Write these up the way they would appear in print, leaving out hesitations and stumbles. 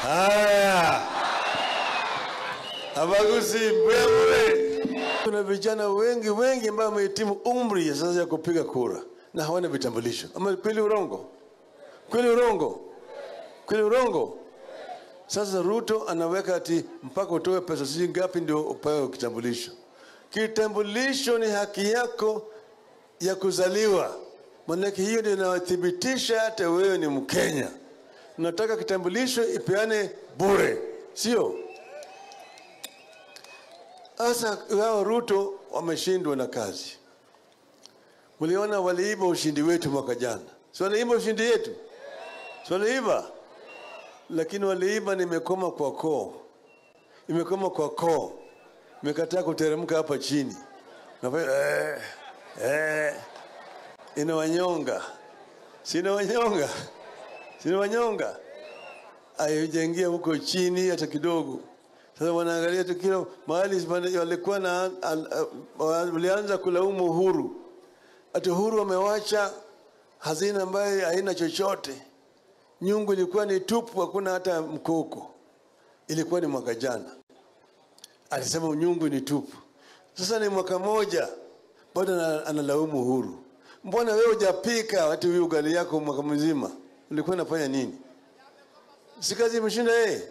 Haya. Abaguzi mbele. Kuna vijana wengi ambao wamehitimu umri ya sasa ya kupiga kura na hawana vitambulisho. Ama kweli urongo? Kweli urongo? Kweli urongo? Sasa Ruto anaweka ati mpaka utoe pesa shilingi ngapi ndio upewe kitambulisho. Kitambulisho ni haki yako ya kuzaliwa. Maana hiyo ndio inathibitisha hata wewe ni Mkenya. Nataka kitambulisho ipeane bure, sio? Sasa wao Ruto wameshindwa na kazi. Mliona waliiba ushindi wetu mwaka jana. Si waliiba ushindi yetu? Si waliiba? Lakini waliiba nimekoma kwa koo. Imekoma kwa koo. Imekataa kuteremka hapa chini. Inawanyonga. Sina wanyonga. Sina wanyonga. Haijaingia huko chini hata kidogo. Sasa wanaangalia tu kila mahali walikuwa na walianza kulaumu Uhuru. Ati Uhuru amewacha hazina ambayo haina chochote. Nyungu ilikuwa ni tupu, hakuna hata mkoko. Ilikuwa ni mwaka jana. Alisema nyungu ni tupu. Sasa ni mwaka moja bado analaumu Uhuru. Mbona wewe hujapika watu hiyo ugali yako mwaka mzima? Ulikuwa unafanya nini? Si kazi imeshinda yeye.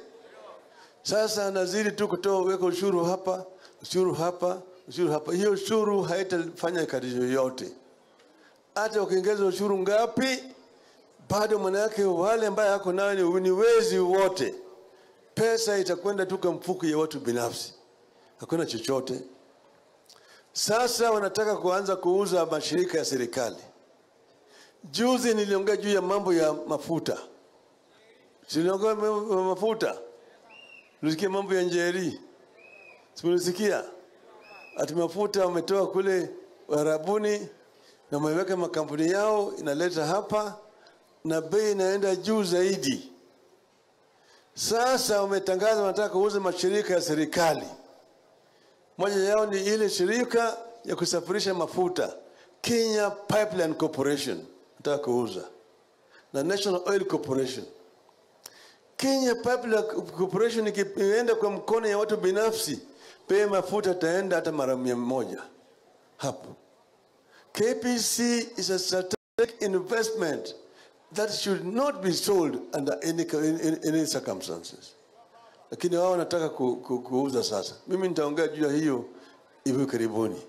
Sasa anazidi tu kutoa weka ushuru hapa, ushuru hapa, ushuru hapa. Hiyo ushuru haitafanya kazi yoyote. Hata ukiongeza ushuru ngapi, bado maana yake wale ambao hako nayo ni wezi wote. Pesa itakwenda tu kwa mfuko ya watu binafsi. Hakuna chochote. Sasa wanataka kuanza kuuza mashirika ya serikali. Juzi niliongea juu ya mambo ya mafuta. Niliongea mafuta. Nilisikia mambo ya Njeri. Simulisikia. Ati mafuta wametoa kule Arabuni na wameweka makampuni yao inaleta hapa na bei inaenda juu zaidi. Sasa wametangaza wanataka kuuza mashirika ya serikali. Moja yao ni ile shirika ya kusafirisha mafuta, Kenya Pipeline Corporation, nataka kuuza. Na National Oil Corporation. Kenya Pipeline Corporation ikienda kwa mkono ya watu binafsi, bei mafuta taenda hata mara 100 hapo. KPC is a strategic investment that should not be sold under any circumstances. Lakini wao wanataka kuuza sasa. Mimi nitaongea juu ya hiyo hivi karibuni.